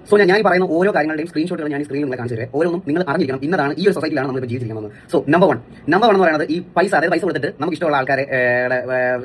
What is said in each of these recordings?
So ഞാൻ പറയുന്ന ഓരോ കാര്യങ്ങളുടെയും സ്ക്രീൻഷോട്ടുകൾ ഞാൻ സ്ക്രീനിൽ നിങ്ങളെ കാണിച്ചു തരാം. ഓരോന്നും നിങ്ങൾ അറിഞ്ഞിരിക്കണം. ഇന്നതാണ് ഈ ഒരു സൊസൈറ്റിയിലാണ് നമ്മൾ ജീവിച്ചിരിക്കുന്നത്. സോ നമ്പർ വൺ എന്ന് പറയുന്നത് ഈ പൈസ, അതായത് പൈസ കൊടുത്തിട്ട് നമുക്ക് ഇഷ്ടമുള്ള ആൾക്കാരെ,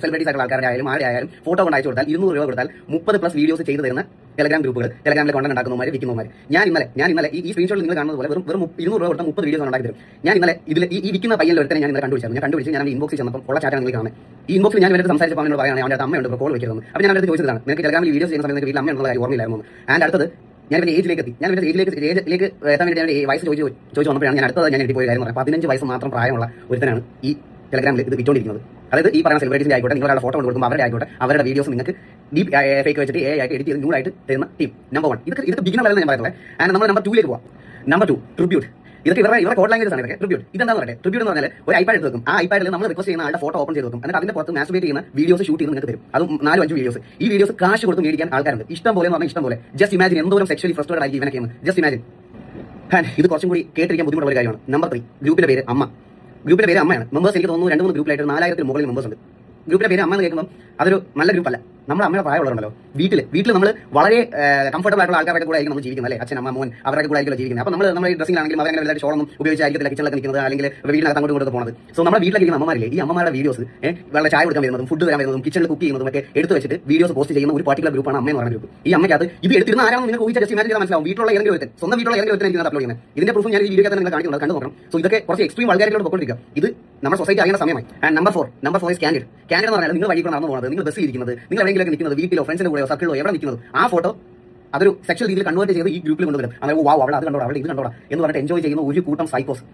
സെലിബ്രിറ്റീസ് ആയിട്ടുള്ള ആൾക്കാരുടെ ആയാലും ആരുടെ ആയാലും ഫോട്ടോ കൊണ്ട് അയച്ചു കൊടുത്താൽ 200 രൂപ കൊടുത്താൽ 30+ വീഡിയോസ് ചെയ്തു തരുന്ന ടെലഗ്രാം ഗ്രൂപ്പുകൾ, ടെലഗ്രാമിലെ കോണ്ടന്റ് ഉണ്ടാക്കുന്നവർ, വിൽക്കുന്നവർ. ഞാൻ ഇന്നലെ ഈ സ്ക്രീൻഷോട്ടിൽ നിങ്ങൾ കാണുന്നത് പോലെ വെറും 200 രൂപ കൊടുത്ത 30 വീഡിയോസ് ഉണ്ടാക്കി തരും. ഞാൻ ഇന്നലെ ഇതിൽ ഈ വിൽക്കുന്ന പയ്യൻ്റെ ഒരുത്തനെ ഞാൻ ഇന്നലെ കണ്ടുപിടിച്ച് ഞാൻ ഇൻബോക്സിൽ ചെന്നപ്പോൾ ഉള്ള ചാറ്റാണ് നിങ്ങൾ കാണുന്നത്. ഈ ഇൻബോക്സിൽ ഞാൻ ഇവരുടെ സംസാരിച്ചപ്പോൾ അവനോട് പറയുകയാണ് അവൻ്റെ അമ്മയുണ്ട് കോൾ വെക്കുന്നത്. അപ്പോൾ ഞാൻ അവരുടെ ചോദിച്ചതാണ്, നിനക്ക് ടെലഗ്രാമിൽ വീഡിയോസ് ചെയ്യുന്ന സമയത്ത് വീട്ടിൽ അമ്മ എന്നുള്ള കാര്യം ഓർമ്മയില്ലായിരുന്നു. ആൻഡ് അടുത്തത് ഞാൻ ഇവരുടെ ഏജിലേക്ക് എത്തി. ഞാൻ ഇവരുടെ ഏജിലേക്ക് എത്താൻ വേണ്ടി ഞാൻ വയസ്സ് ചോദിച്ചു വന്നപ്പോഴാണ് ഞാൻ അടുത്തത് ഞാൻ എത്തി പോയ കാര്യം പറയാം. 15 വയസ്സ് മാത്രം പ്രായമുള്ള ഒരുത്തനാണ് ഈ ടെലഗ്രാമിൽ ഇത് വിറ്റുകൊണ്ടിരിക്കുന്നത്. അതായത് ഈ പറയുന്ന സെലിബ്രിറ്റീസിന്റെ ആയിക്കോട്ടെ, നിങ്ങളുടെ ഫോട്ടോ കൊണ്ട് കൊടുക്കുമ്പോൾ അവരുടെ ആയിക്കോട്ടെ, അവരുടെ വീഡിയോസ് നിങ്ങൾക്ക് ഡീപ് ഫേക്ക് വെച്ചിട്ട് ആയിട്ട് എഡിറ്റ് ചെയ്ത് ന്യൂഡായിട്ട് തരുന്ന ടീം. നമ്പർ 1 ഇതൊക്കെ ബിഗിനർ ലെവലിൽ ഞാൻ പറയുന്നത്. ആൻഡ് നമ്മൾ നമ്പർ 2ലേക്ക് പോവാം. Number 2 tribute. ഇതൊക്കെ ഇവരുടെ കോഡ് ലാംഗ്വേജ് ആണ്. ഇതൊക്കെ ട്രിബ്യൂട്ട്. ഇതെന്താന്ന് പറയട്ടെ, ട്രിബ്യൂട്ട് എന്ന് പറഞ്ഞാൽ ഒരു ഐപാഡ് എടുത്ത് വെക്കും. ആ ഐപാഡിൽ നമ്മൾ റിക്വസ്റ്റ് ചെയ്യുന്ന ആളുടെ ഫോട്ടോ ഓപ്പൺ ചെയ്ത് വെക്കും. എന്നിട്ട് അതിന്റെ പുറത്ത് മാസ്റ്റുബേറ്റ് ചെയ്യുന്ന വീഡിയോസ് ഷൂട്ട് ചെയ്ത് നിങ്ങൾക്ക് തരും. അതും 4-5 വീഡിയോസ്. ഈ വീഡിയോസ് കാശ് കൊടുത്ത് മേടിക്കാൻ ആൾക്കാരുണ്ട്. ഇഷ്ടം പോലെ എന്ന് പറഞ്ഞാൽ ഇഷ്ടം പോലെ. ജസ്റ്റ് ഇമാജിൻ എന്തോരം സെക്ഷലി ഫ്രസ്ട്രേറ്റഡ് ആയിരിക്കും ഇവനൊക്കെയാണ്. Just imagine. ഇത് കുറച്ചും കൂടി കേട്ടിരിക്കാൻ ബുദ്ധിമുട്ടുള്ള ഒരു കാര്യമാണ്. നമ്പർ 3 ഗ്രൂപ്പിന്റെ പേര് അമ്മ. ഗ്രൂപ്പിന്റെ പേര് അമ്മയാണ്. മെമ്പേഴ്സ് എനിക്ക് തോന്നുന്നു 2-3 ഗ്രൂപ്പിലായിട്ട് 4000 മുകളിൽ മെമ്പേഴ്സ് ഉണ്ട്. ഗ്രൂപ്പിന്റെ പേര് അമ്മ എന്ന് കേൾക്കുമ്പോൾ അതൊരു നല്ല ഗ്രൂപ്പല്ല. നമ്മുടെ അമ്മയുടെ പ്രായമുള്ളവരുണ്ടല്ലോ, വീട്ടിൽ നമ്മൾ വളരെ കംഫർട്ടബിൾ ആയിട്ടുള്ള ആൾക്കാരുടെ കൂടെ ആയിരിക്കും നമ്മൾ ജീവിക്കുന്നത്, അല്ലേ? അച്ഛൻ, അമ്മ, മോൻ, അവരുടെ കൂടെ ആയിരിക്കും ജീവിക്കുന്നത്. അപ്പോൾ നമ്മൾ ഈ ഡ്രസ്സിംഗ് ആണെങ്കിലും അവരെ വലുതായിട്ട് ഷോളൊന്നും ഉപയോഗിച്ചായിരിക്കും കിച്ചണിലൊക്കെ നിൽക്കുന്നത്, അല്ലെങ്കിൽ വീടിനകത്ത് അങ്ങോട്ട് കൊണ്ട് പോകുന്നത്. സോ നമ്മുടെ വീട്ടിലേക്ക് അമ്മമാരില്ലേ, ഈ അമ്മമാരുടെ വീഡിയോസ് വളരെ ചായ കൊടുക്കാൻ വരുന്നതും ഫുഡ് തരാൻ വരുന്നതും കിച്ചണിൽ കുക്ക് ചെയ്യുന്നതും ഒക്കെ എടുത്ത് വെച്ചിട്ട് വീഡിയോസ് പോസ്റ്റ് ചെയ്യുന്ന ഒരു പർട്ടിക്കുലർ ഗ്രൂപ്പാണ് അമ്മ എന്ന് പറയുന്ന ഗ്രൂപ്പ്. ഈ അമ്മയ്ക്കകത്ത് ഇത് എടുത്തിരുന്ന ആരാണെന്ന് നിങ്ങൾക്ക് ഊഹിച്ചാൽ ജസ്റ്റ് ഇമാജിൻ ചെയ്താൽ മനസ്സിലാവും. വീട്ടിലുള്ള ഏതെങ്കിലും ഒരുത്തൻ, സ്വന്തം വീട്ടിലുള്ള ഏതെങ്കിലും ഒരുത്തൻ ഇതിനകത്ത് അപ്ലോഡ് ചെയ്യുന്നത്. ഇതിന്റെ പ്രൂഫ് ഞാൻ ഈ വീഡിയോ നിങ്ങൾ കാണിക്കുന്നത് കണ്ടു നോക്കണം. സോ ഇതൊക്കെ കുറച്ച് എക്സ്ട്രീം വൾഗാരിറ്റിയോട് പോയിക്കൊണ്ടിരിക്കുക. ഇത് നമ്മുടെ സൊസൈറ്റി അറിയുന്ന സമയമായി. And number 4 is candid. Candid എന്ന് പറഞ്ഞാൽ നിങ്ങൾ വഴി കൂടെ നടന്നു പോകുന്നത്, നിങ്ങൾ ബസ് ഇരിക്കുന്നത്, നിങ്ങൾ എവിടെയെങ്കിലും നിൽക്കുന്നത്, വീട്ടിലോ ഫ്രണ്ട്സിന്റെ കൂടെയോ സർക്കിളിലോ എവിടെ നിൽക്കുന്നത്, ആ ഫോട്ടോ അതൊരു സെക്ഷൽ രീതിയിൽ കൺവേർട്ട് ചെയ്ത് ഈ ഗ്രൂപ്പിൽ കൊണ്ടുവരും. അതായത് വാവ് അവൾ അത് കണ്ടോടാ, അവൾ ഇത് കണ്ടോടാ എന്ന് പറഞ്ഞിട്ട് എൻജോയ് ചെയ്യുന്ന ഒരു കൂട്ടം സൈക്കോസ്.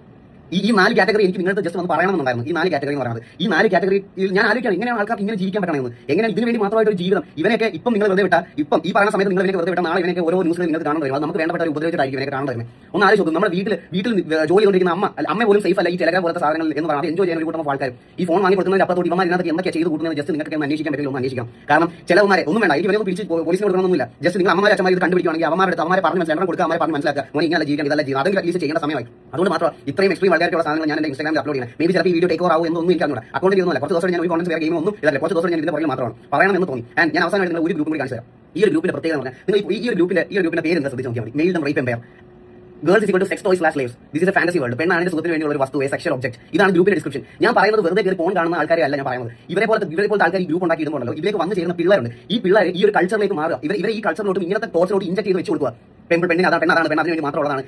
ഈ 4 കാറ്റഗറി എനിക്ക് നിങ്ങൾക്ക് ജസ്റ്റ് ഒന്ന് പറയണമെന്നുണ്ടായിരുന്നു. ഈ 4 കാറ്റഗറി എന്ന് പറയുന്നത്, ഈ 4 കാറ്റഗറിയിൽ ഞാൻ ആലോചിക്കുകയാണ് എങ്ങനെയാണ് ആൾക്കാർക്ക് ഇങ്ങനെ ജീവിക്കാൻ പറ്റണമെന്ന്, എങ്ങനെ ഇതിന് വേണ്ടി മാത്രമായിട്ട് ഒരു ജീവിതം. ഇവനൊക്കെ ഇപ്പം നിങ്ങൾ വെറുതെ വിട്ടാൽ, ഇപ്പം ഈ പറയുന്ന സമയത്ത് നിങ്ങൾ ഇവനൊക്കെ വെറുതെ വിട്ടാൽ നാളെ ഇവനൊക്കെ ഓരോ ന്യൂസിൽ നിങ്ങൾക്ക് കാണാൻ വരും. അത് നമുക്ക് വേണ്ടപ്പെട്ട ഒരു ഉപദ്രവിച്ചിട്ടായിരിക്കും ഇവനൊക്കെ കാണാൻ വരുന്നത്. ഒന്ന് ആലോചിച്ച് നോക്കും, നമ്മുടെ വീട്ടിൽ ജോലി കൊണ്ടിരിക്കുന്ന അമ്മ പോലും സേഫ് അല്ല ഈ ടെലഗ്രാം പോലത്തെ സാധനങ്ങൾ എന്ന് പറഞ്ഞാൽ എൻജോയ് ചെയ്യാൻ ഒരു കൂട്ടം ആൾക്കാർ. ഈ ഫോൺ വാങ്ങി കൊടുക്കുന്നതിന് അപ്പുറത്തോട്ട് ഇവന്മാർ ഇതിനകത്ത് എന്തൊക്കെ ചെയ്ത് കൂട്ടുന്നത് ജസ്റ്റ് നിങ്ങൾക്ക് ഒന്ന് അന്വേഷിക്കാൻ പറ്റില്ല, ഒന്ന് അന്വേഷിക്കാം. കാരണം ചിലവന്മാരെ ഒന്നും വേണ്ട, ഇവരെ പിടിച്ച് പോലീസിന് കൊടുക്കണമെന്നില്ല. ജസ്റ്റ് നിങ്ങൾ അമ്മമാരെ അച്ഛന്മാർ ഇത് കണ്ടുപിടിക്കുകയാണെങ്കിൽ അവന്മാരെ പറഞ്ഞ് മനസ്സിലാക്കാൻ കൊടുക്കുക, അവരെ പറഞ്ഞ് മനസ്സിലാക്കുക, മോനെ ഇങ്ങനെ ജീവിക്കാൻ ഇതല്ല ജീവിതം, അതെങ്കിലും അറ്റ്ലീസ്റ്റ് ചെയ്യേണ്ട സമയമായി. അതുകൊണ്ട് മാത്രം ഇത്രയും എക്സ്ട്രീം വൾഗാരിറ്റിയുള്ള സാധനങ്ങൾ ഞാൻ എന്റെ ഇൻസ്റ്റാഗ്രാമിൽ അപ്ലോഡ് ചെയ്യുന്നത്. മേബി ചിലപ്പോൾ ഈ വീഡിയോ ടേക്ക് ഓവർ ആവും എന്നൊന്നും എനിക്ക് അറിഞ്ഞൂടാ. അക്കൗണ്ട് ചെയ്യുന്നില്ല. കുറച്ച് ദിവസം ഞാൻ ഒരു കോൺഗ്രസ് വേറെ ഗെയിം ഒന്നും ഇതല്ല. കുറച്ച് ദിവസം ഞാൻ ഇതിന്റെ പുറകിൽ മാത്രമാണ് പറയണമെന്ന് തോന്നി. ആൻഡ് ഞാൻ അവസാനമായിട്ട് നിങ്ങൾ ഒരു ഗ്രൂപ്പ് കൂടി കാണിച്ചു തരാം. ഈ ഒരു ഗ്രൂപ്പിന്റെ പ്രത്യേകത പറഞ്ഞാൽ നിങ്ങൾ ഈ ഒരു ഗ്രൂപ്പിന്റെ പേര് എന്താ ശ്രദ്ധിച്ച് നോക്കിയാൽ മതി. Male rape empire. Girls is equal to sex toys slash slaves. This is a fantasy world. പെണ്ണാണ് സുഖത്തിന് വേണ്ടിയുള്ള ഒരു വസ്തു, സെക്ഷൽ ഒബ്ജക്ട്. ഇതാണ് ഗ്രൂപ്പിന്റെ ഡിസ്ക്രിപ്ഷൻ. ഞാൻ പറയുന്നത് വെറുതെ കയറി ഫോൺ കാണുന്ന ആൾക്കാരെ അല്ല ഞാൻ പറയുന്നത്. ഇവരെ പോലത്തെ ആൾക്കാർ ഈ ഗ്രൂപ്പ് ഉണ്ടാക്കി ഇടുന്നുണ്ടല്ലോ, ഇതിലേക്ക് വന്ന് ചേരുന്ന പിള്ളേരുണ്ട്. ഈ പിള്ളേർ ഈ ഒരു കൾച്ചറിലേക്ക് മാറുക. ഇവരെ ഈ കൾച്ചറിലോട്ടും ഇങ്ങനത്തെ തോട്ട്സിലോട്ട് ഇൻജക്ട് ചെയ്ത് വെച്ച് കൊടുക്കുക. പെണ്ണിന് അതാണ്, പെണ്ണ് അതിന് വേണ്ടി മാത്രമുള്ളതാണ്.